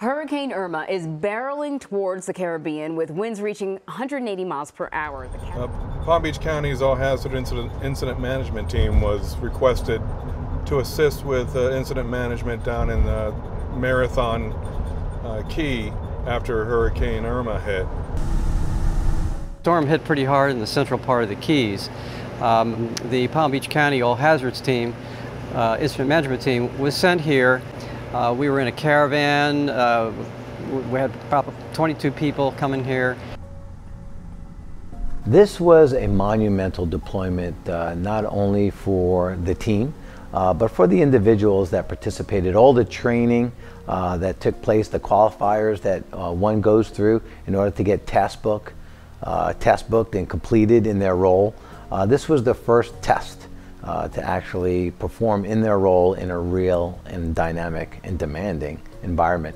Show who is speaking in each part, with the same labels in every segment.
Speaker 1: Hurricane Irma is barreling towards the Caribbean with winds reaching 180 miles per hour.
Speaker 2: Palm Beach County's All-Hazard Incident Management Team was requested to assist with incident management down in the Marathon Key after Hurricane Irma hit.
Speaker 3: The storm hit pretty hard in the central part of the Keys. The Palm Beach County All-Hazards Team, Incident Management Team, was sent here. We were in a caravan. We had probably 22 people coming here.
Speaker 4: This was a monumental deployment, not only for the team, but for the individuals that participated. All the training that took place, the qualifiers that one goes through in order to get task booked and completed in their role. This was the first test to actually perform in their role in a real and dynamic and demanding environment.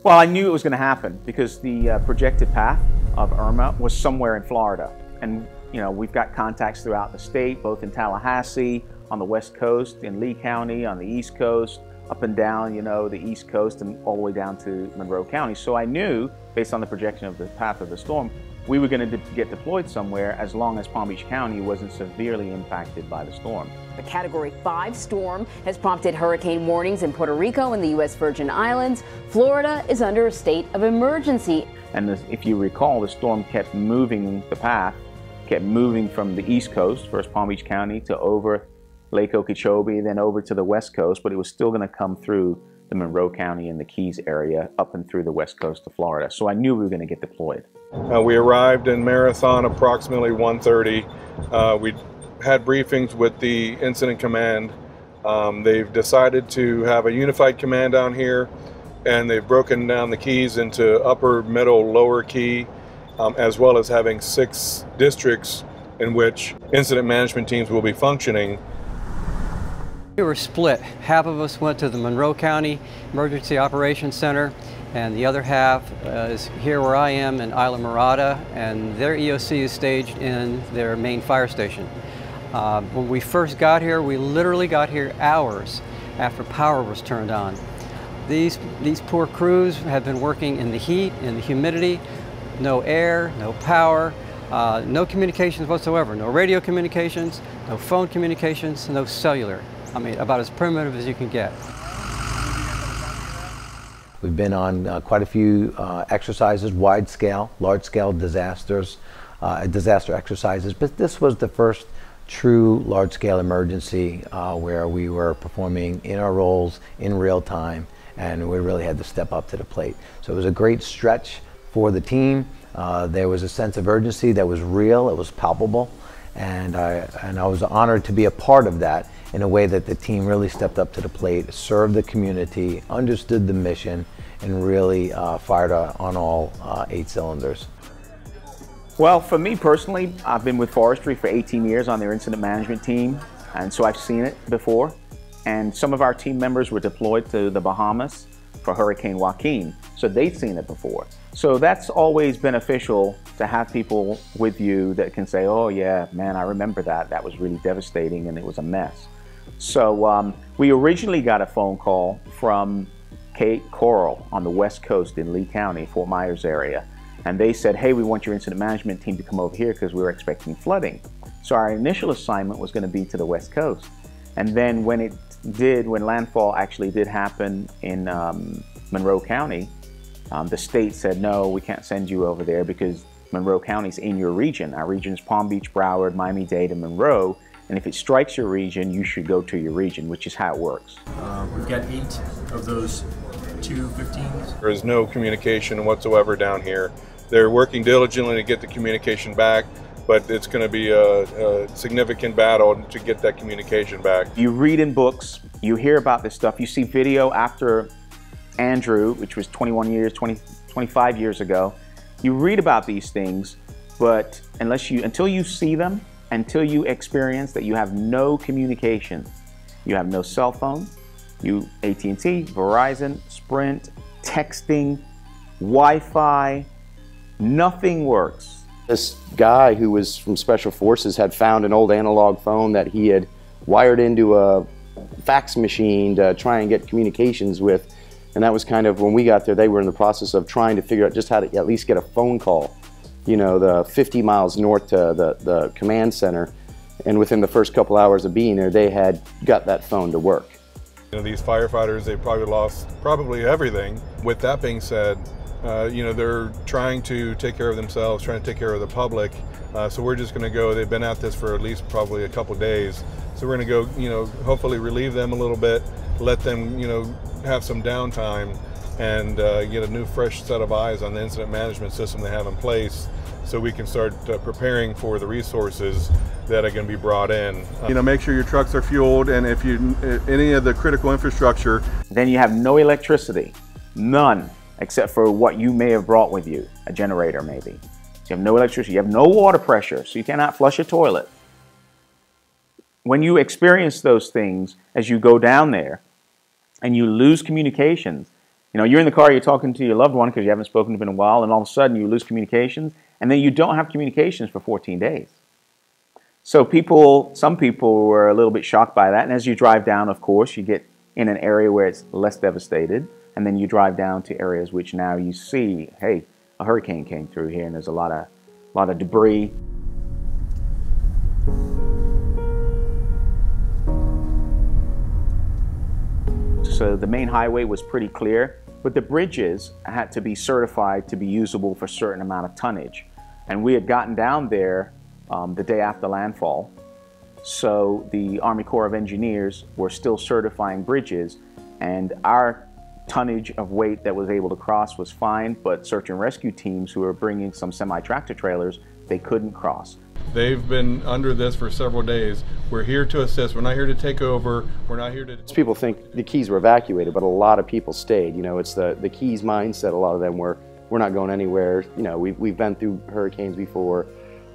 Speaker 5: Well, I knew it was going to happen because the projected path of Irma was somewhere in Florida. And, you know, we've got contacts throughout the state, both in Tallahassee, on the West Coast, in Lee County, on the East Coast, up and down, you know, the East Coast and all the way down to Monroe County. So I knew, based on the projection of the path of the storm, we were going to get deployed somewhere as long as Palm Beach County wasn't severely impacted by the storm.
Speaker 1: The Category 5 storm has prompted hurricane warnings in Puerto Rico and the U.S. Virgin Islands. Florida is under a state of emergency.
Speaker 5: And if you recall, the storm kept moving the path, kept moving from the East Coast, first Palm Beach County, to over Lake Okeechobee, then over to the West Coast, but it was still going to come through the Monroe County and the Keys area up and through the West Coast of Florida. So I knew we were going to get deployed.
Speaker 2: We arrived in Marathon approximately 1:30. We had briefings with the incident command. They've decided to have a unified command down here, and they've broken down the Keys into upper, middle, lower Key, as well as having 6 districts in which incident management teams will be functioning.
Speaker 3: We were split. Half of us went to the Monroe County Emergency Operations Center, and the other half is here where I am in Isla Mirada, and their EOC is staged in their main fire station. When we first got here, we literally got here hours after power was turned on. These poor crews have been working in the heat, in the humidity, no air, no power, no communications whatsoever, no radio communications, no phone communications, no cellular. I mean, about as primitive as you can get.
Speaker 4: We've been on quite a few exercises, wide-scale, large-scale disaster exercises, but this was the first true large-scale emergency where we were performing in our roles in real time, and we really had to step up to the plate. So it was a great stretch for the team. There was a sense of urgency that was real, it was palpable, and I was honored to be a part of that in a way that the team really stepped up to the plate, served the community, understood the mission, and really fired on all 8 cylinders.
Speaker 5: Well, for me personally, I've been with Forestry for 18 years on their incident management team, and so I've seen it before. And some of our team members were deployed to the Bahamas for Hurricane Joaquin, so they'd seen it before. So that's always beneficial to have people with you that can say, oh yeah, man, I remember that. That was really devastating and it was a mess. So we originally got a phone call from Cape Coral on the West Coast in Lee County, Fort Myers area. And they said, hey, we want your incident management team to come over here because we were expecting flooding. So our initial assignment was going to be to the West Coast. And then when landfall actually did happen in Monroe County, the state said, no, we can't send you over there because Monroe County's in your region. Our region is Palm Beach, Broward, Miami-Dade, and Monroe. And if it strikes your region, you should go to your region, which is how it works.
Speaker 6: We've got 8 of those 215s.
Speaker 2: There is no communication whatsoever down here. They're working diligently to get the communication back, but it's going to be a significant battle to get that communication back.
Speaker 5: You read in books, you hear about this stuff, you see video after Andrew, which was 25 years ago. You read about these things, but until you see them, until you experience that you have no communication, you have no cell phone, AT&T, Verizon, Sprint, texting, Wi-Fi, nothing works.
Speaker 7: This guy who was from Special Forces had found an old analog phone that he had wired into a fax machine to try and get communications with. And that was kind of, when we got there, they were in the process of trying to figure out just how to at least get a phone call, you know, the 50 miles north to the command center. And within the first couple hours of being there, they had got that phone to work.
Speaker 2: You know, these firefighters, they probably lost everything. With that being said, you know, they're trying to take care of themselves, trying to take care of the public. So we're just going to go, they've been at this for at least probably a couple days. So we're going to go, you know, hopefully relieve them a little bit, let them, you know, have some downtime and get a new fresh set of eyes on the incident management system they have in place, so we can start preparing for the resources that are going to be brought in. You know, make sure your trucks are fueled, and if you any of the critical infrastructure.
Speaker 5: Then you have no electricity, none, except for what you may have brought with you, a generator maybe. So you have no electricity, you have no water pressure, so you cannot flush a toilet. When you experience those things as you go down there and you lose communications, you know, you're in the car, you're talking to your loved one because you haven't spoken to them in a while, and all of a sudden you lose communications, and then you don't have communications for 14 days. So some people were a little bit shocked by that, and as you drive down, of course, you get in an area where it's less devastated, and then you drive down to areas which now you see, hey, a hurricane came through here, and there's a lot of debris. So the main highway was pretty clear, but the bridges had to be certified to be usable for a certain amount of tonnage. And we had gotten down there the day after landfall. So the Army Corps of Engineers were still certifying bridges, and our tonnage of weight that was able to cross was fine, but search and rescue teams who were bringing some semi-tractor trailers, they couldn't cross.
Speaker 2: They've been under this for several days. We're here to assist. We're not here to take over. We're not here to...
Speaker 7: People think the Keys were evacuated, but a lot of people stayed. You know, it's the Keys mindset. A lot of them were, we're not going anywhere. You know, we've been through hurricanes before.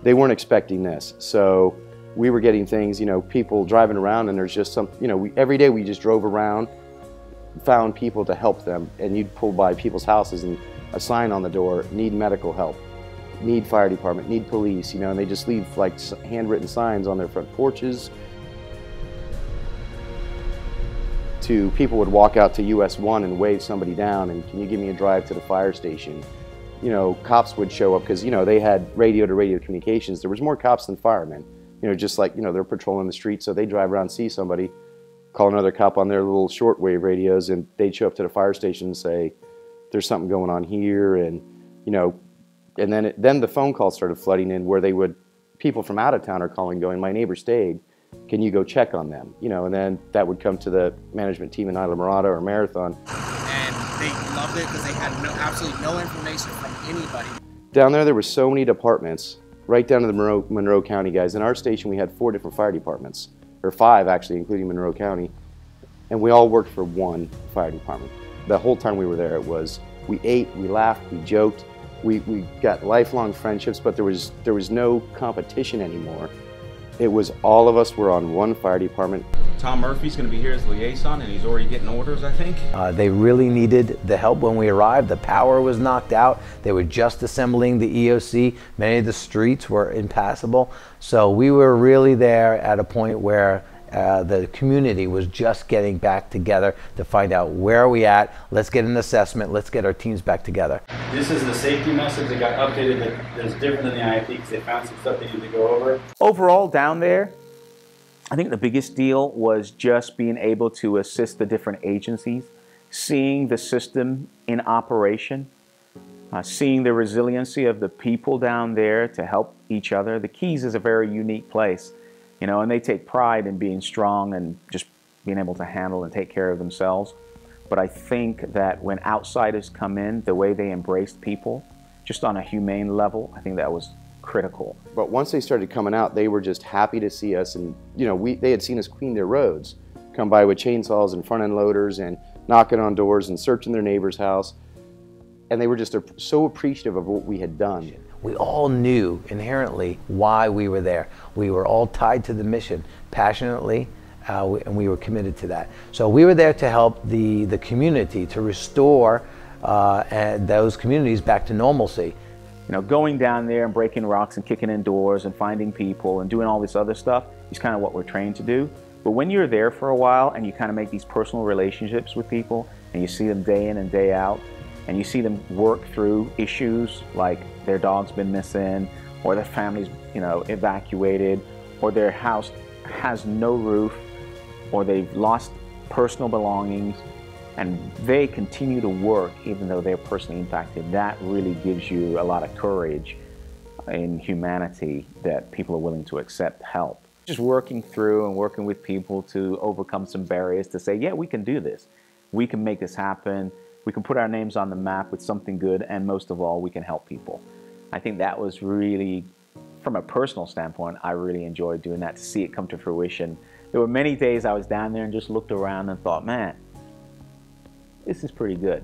Speaker 7: They weren't expecting this. So we were getting things, you know, people driving around, and there's just some, you know, every day we just drove around, found people to help them, and you'd pull by people's houses and a sign on the door, need medical help, need fire department, need police, you know, and they just leave like handwritten signs on their front porches. To people would walk out to US 1 and wave somebody down and, can you give me a drive to the fire station? You know, cops would show up because, you know, they had radio to radio communications. There was more cops than firemen, you know, just like, you know, they're patrolling the street, so they drive around, see somebody, call another cop on their little shortwave radios, and they'd show up to the fire station and say, there's something going on here, and, you know, and then the phone calls started flooding in where they would, people from out of town are calling going, my neighbor stayed, can you go check on them? You know, and then that would come to the management team in Isla or Marathon.
Speaker 8: And they loved it because they had absolutely no information from anybody.
Speaker 7: Down there were so many departments, right down to the Monroe County guys. In our station we had 4 different fire departments, or 5 actually, including Monroe County, and we all worked for one fire department. The whole time we were there, it was, we ate, we laughed, we joked. We got lifelong friendships, but there was no competition anymore. It was all of us were on one fire department.
Speaker 9: Tom Murphy's going to be here as liaison, and he's already getting orders, I think.
Speaker 4: They really needed the help when we arrived. The power was knocked out. They were just assembling the EOC. Many of the streets were impassable. So we were really there at a point where the community was just getting back together to find out where are we at. Let's get an assessment. Let's get our teams back together.
Speaker 9: This is the safety message that got updated that's different than the IFT because they found some stuff they need to go over.
Speaker 5: Overall, down there, I think the biggest deal was just being able to assist the different agencies, seeing the system in operation, seeing the resiliency of the people down there to help each other. The Keys is a very unique place. You know, and they take pride in being strong and just being able to handle and take care of themselves. But I think that when outsiders come in, the way they embraced people, just on a humane level, I think that was critical.
Speaker 7: But once they started coming out, they were just happy to see us, and you know, they had seen us clean their roads, come by with chainsaws and front-end loaders and knocking on doors and searching their neighbor's house, and they were just so appreciative of what we had done.
Speaker 4: We all knew inherently why we were there. We were all tied to the mission passionately, and we were committed to that. So we were there to help the community, to restore those communities back to normalcy.
Speaker 5: You know, going down there and breaking rocks and kicking in doors and finding people and doing all this other stuff is kind of what we're trained to do. But when you're there for a while and you kind of make these personal relationships with people and you see them day in and day out and you see them work through issues like their dog's been missing or their family's, evacuated, or their house has no roof, or they've lost personal belongings, and they continue to work even though they're personally impacted, that really gives you a lot of courage in humanity that people are willing to accept help. Just working through and working with people to overcome some barriers to say, yeah, we can do this. We can make this happen. We can put our names on the map with something good, and most of all, we can help people. I think that was really, from a personal standpoint, I really enjoyed doing that, to see it come to fruition. There were many days I was down there and just looked around and thought, man, this is pretty good.